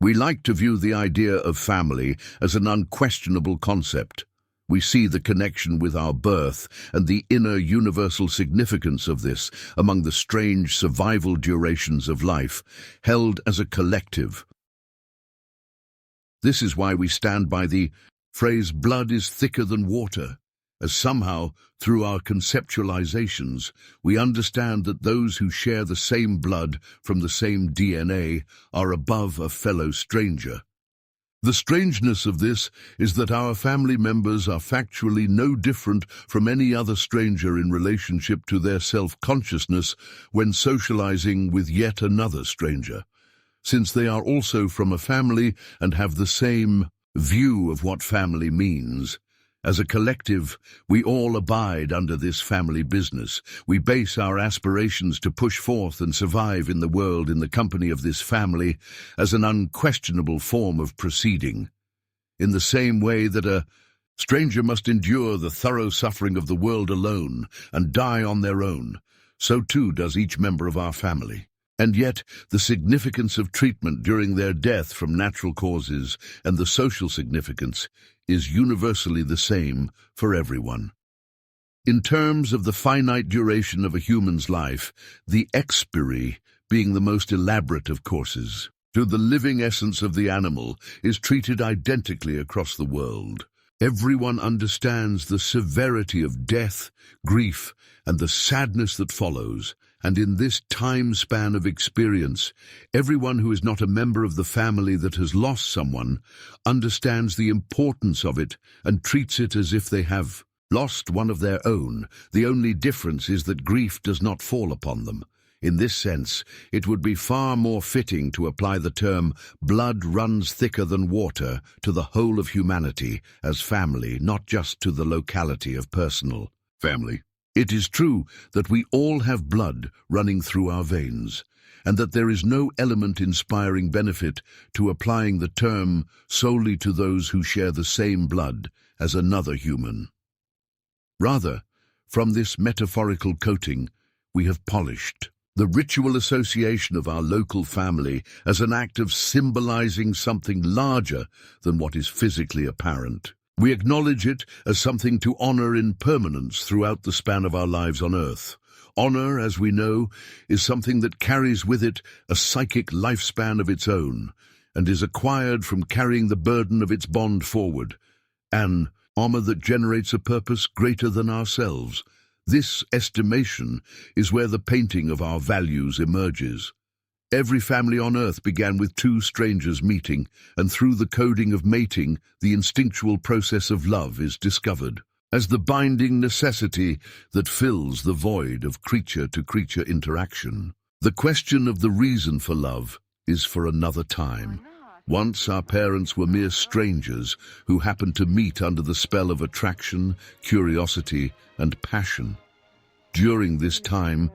We like to view the idea of family as an unquestionable concept. We see the connection with our birth and the inner universal significance of this among the strange survival durations of life, held as a collective. This is why we stand by the phrase "blood is thicker than water," as somehow, through our conceptualizations, we understand that those who share the same blood from the same DNA are above a fellow stranger. The strangeness of this is that our family members are factually no different from any other stranger in relationship to their self-consciousness when socializing with yet another stranger, since they are also from a family and have the same view of what family means. As a collective, we all abide under this family business. We base our aspirations to push forth and survive in the world in the company of this family as an unquestionable form of proceeding. In the same way that a stranger must endure the thorough suffering of the world alone and die on their own, so too does each member of our family. And yet, the significance of treatment during their death from natural causes and the social significance is universally the same for everyone. In terms of the finite duration of a human's life, the expiry, being the most elaborate of courses, to the living essence of the animal, is treated identically across the world. Everyone understands the severity of death, grief, and the sadness that follows, and in this time span of experience, everyone who is not a member of the family that has lost someone understands the importance of it and treats it as if they have lost one of their own. The only difference is that grief does not fall upon them. In this sense, it would be far more fitting to apply the term "blood runs thicker than water" to the whole of humanity as family, not just to the locality of personal family. It is true that we all have blood running through our veins, and that there is no element inspiring benefit to applying the term solely to those who share the same blood as another human. Rather, from this metaphorical coating, we have polished the ritual association of our local family as an act of symbolizing something larger than what is physically apparent. We acknowledge it as something to honor in permanence throughout the span of our lives on Earth. Honor, as we know, is something that carries with it a psychic lifespan of its own, and is acquired from carrying the burden of its bond forward, an honor that generates a purpose greater than ourselves. This estimation is where the painting of our values emerges. Every family on Earth began with two strangers meeting, and through the coding of mating, the instinctual process of love is discovered as the binding necessity that fills the void of creature-to-creature interaction. The question of the reason for love is for another time. Once our parents were mere strangers who happened to meet under the spell of attraction, curiosity, and passion. During this time,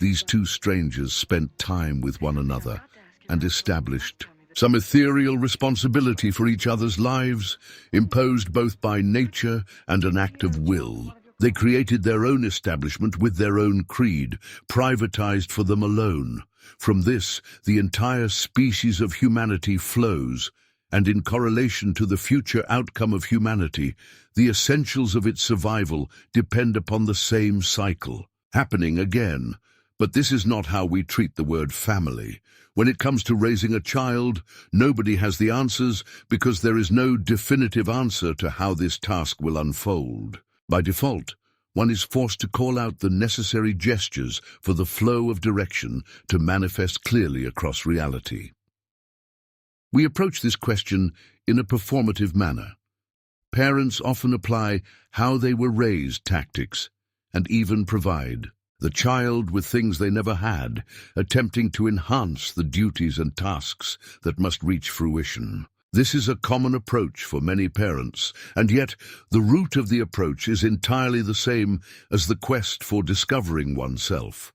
these two strangers spent time with one another and established some ethereal responsibility for each other's lives, imposed both by nature and an act of will. They created their own establishment with their own creed, privatized for them alone. From this, the entire species of humanity flows, and in correlation to the future outcome of humanity, the essentials of its survival depend upon the same cycle, happening again. But this is not how we treat the word family. When it comes to raising a child, nobody has the answers because there is no definitive answer to how this task will unfold. By default, one is forced to call out the necessary gestures for the flow of direction to manifest clearly across reality. We approach this question in a performative manner. Parents often apply how they were raised tactics and even provide the child with things they never had, attempting to enhance the duties and tasks that must reach fruition. This is a common approach for many parents, and yet the root of the approach is entirely the same as the quest for discovering oneself,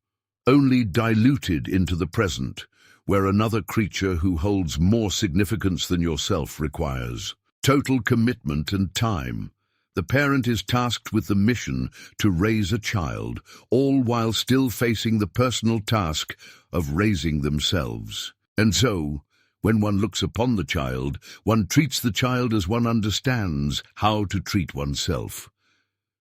only diluted into the present, where another creature who holds more significance than yourself requires total commitment and time. The parent is tasked with the mission to raise a child, all while still facing the personal task of raising themselves. And so, When one looks upon the child, one treats the child as one understands how to treat oneself.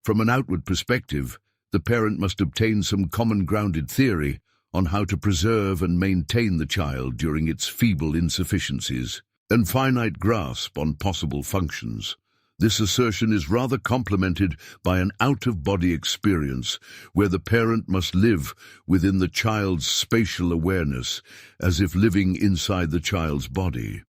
From an outward perspective, the parent must obtain some common-grounded theory on how to preserve and maintain the child during its feeble insufficiencies and finite grasp on possible functions. This assertion is rather complemented by an out-of-body experience where the parent must live within the child's spatial awareness as if living inside the child's body.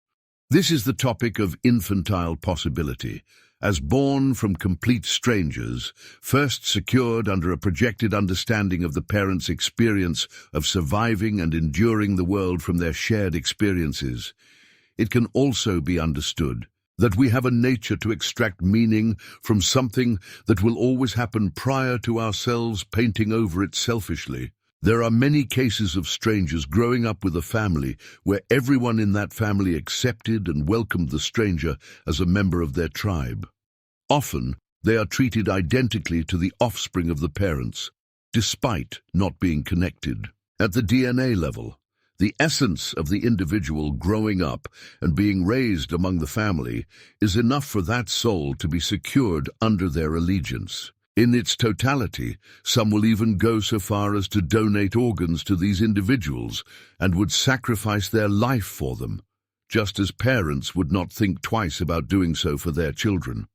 This is the topic of infantile possibility, as born from complete strangers, first secured under a projected understanding of the parent's experience of surviving and enduring the world from their shared experiences. It can also be understood that we have a nature to extract meaning from something that will always happen prior to ourselves painting over it selfishly. There are many cases of strangers growing up with a family where everyone in that family accepted and welcomed the stranger as a member of their tribe. Often, they are treated identically to the offspring of the parents, despite not being connected. At the DNA level, the essence of the individual growing up and being raised among the family is enough for that soul to be secured under their allegiance. In its totality, some will even go so far as to donate organs to these individuals and would sacrifice their life for them, just as parents would not think twice about doing so for their children.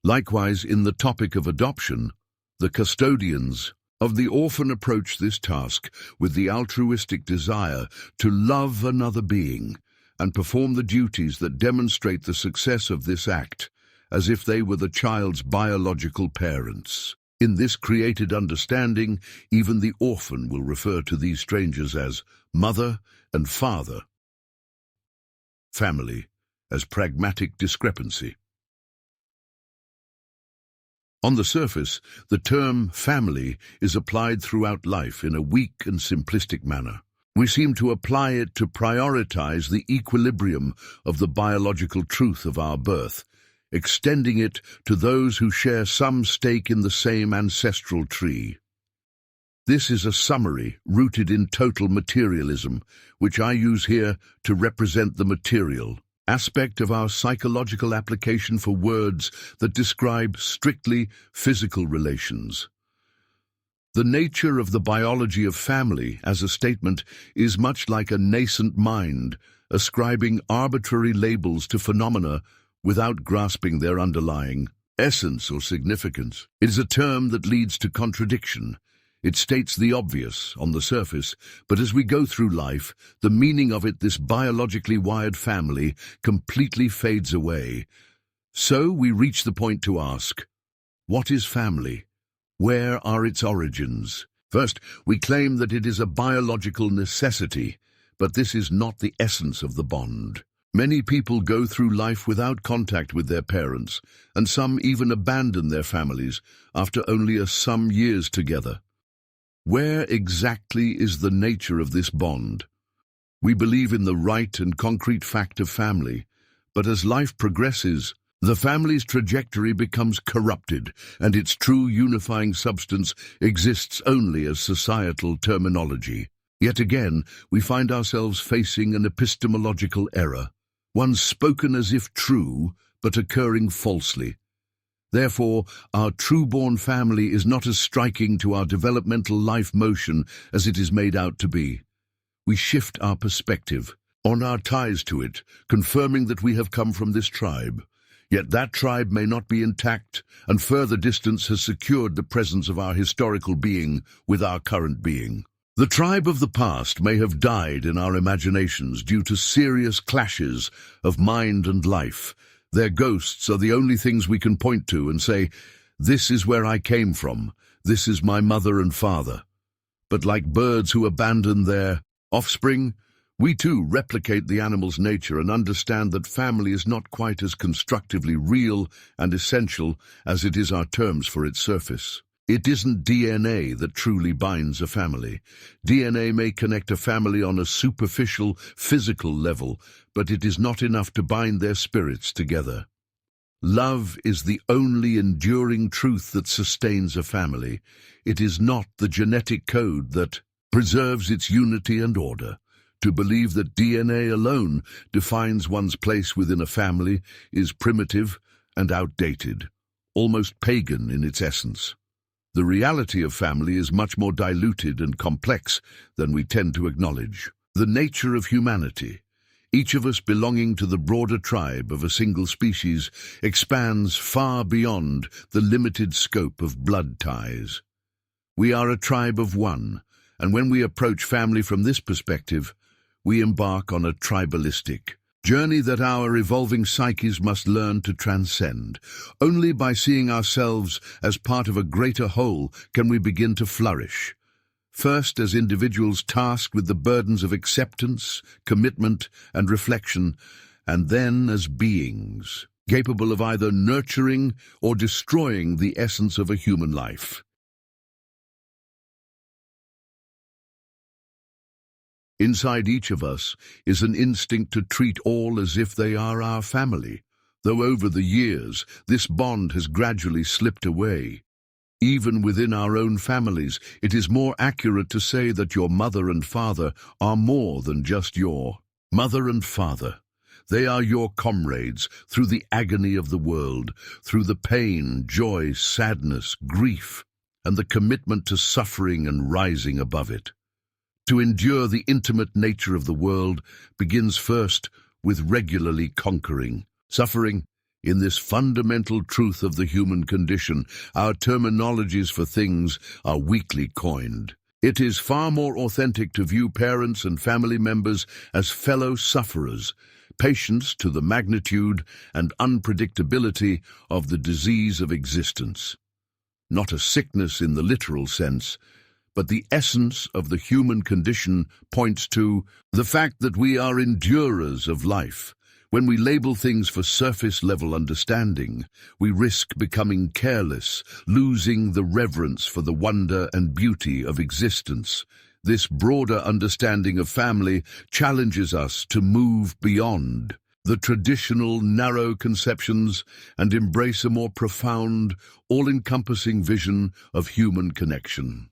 Likewise, in the topic of adoption, the custodians of the orphan approach this task with the altruistic desire to love another being and perform the duties that demonstrate the success of this act, as if they were the child's biological parents. In this created understanding, even the orphan will refer to these strangers as mother and father. Family as pragmatic discrepancy. On the surface, the term family is applied throughout life in a weak and simplistic manner. We seem to apply it to prioritize the equilibrium of the biological truth of our birth, extending it to those who share some stake in the same ancestral tree. This is a summary rooted in total materialism, which I use here to represent the material aspect of our psychological application for words that describe strictly physical relations. The nature of the biology of family as a statement is much like a nascent mind, ascribing arbitrary labels to phenomena without grasping their underlying essence or significance. It is a term that leads to contradiction. It states the obvious on the surface, but as we go through life, the meaning of it, this biologically wired family, completely fades away. So we reach the point to ask, what is family? Where are its origins? First, we claim that it is a biological necessity, but this is not the essence of the bond. Many people go through life without contact with their parents, and some even abandon their families after only some years together. Where exactly is the nature of this bond? We believe in the right and concrete fact of family, but as life progresses, the family's trajectory becomes corrupted, and its true unifying substance exists only as societal terminology. Yet again, we find ourselves facing an epistemological error, one spoken as if true, but occurring falsely. Therefore, our true-born family is not as striking to our developmental life motion as it is made out to be. We shift our perspective on our ties to it, confirming that we have come from this tribe. Yet that tribe may not be intact, and further distance has secured the presence of our historical being with our current being. The tribe of the past may have died in our imaginations due to serious clashes of mind and life. Their ghosts are the only things we can point to and say, this is where I came from, this is my mother and father. But like birds who abandon their offspring, we too replicate the animal's nature and understand that family is not quite as constructively real and essential as it is our terms for its surface. It isn't DNA that truly binds a family. DNA may connect a family on a superficial, physical level, but it is not enough to bind their spirits together. Love is the only enduring truth that sustains a family. It is not the genetic code that preserves its unity and order. To believe that DNA alone defines one's place within a family is primitive and outdated, almost pagan in its essence. The reality of family is much more diluted and complex than we tend to acknowledge. The nature of humanity, each of us belonging to the broader tribe of a single species, expands far beyond the limited scope of blood ties. We are a tribe of one, and when we approach family from this perspective, we embark on a tribalistic journey that our evolving psyches must learn to transcend. Only by seeing ourselves as part of a greater whole can we begin to flourish. First, as individuals tasked with the burdens of acceptance, commitment, and reflection, and then as beings capable of either nurturing or destroying the essence of a human life. Inside each of us is an instinct to treat all as if they are our family, though over the years this bond has gradually slipped away. Even within our own families, it is more accurate to say that your mother and father are more than just your mother and father. They are your comrades through the agony of the world, through the pain, joy, sadness, grief, and the commitment to suffering and rising above it. To endure the intimate nature of the world begins first with regularly conquering suffering. In this fundamental truth of the human condition, our terminologies for things are weakly coined. It is far more authentic to view parents and family members as fellow sufferers, patients to the magnitude and unpredictability of the disease of existence. Not a sickness in the literal sense, but the essence of the human condition points to the fact that we are endurers of life. When we label things for surface-level understanding, we risk becoming careless, losing the reverence for the wonder and beauty of existence. This broader understanding of family challenges us to move beyond the traditional narrow conceptions and embrace a more profound, all-encompassing vision of human connection.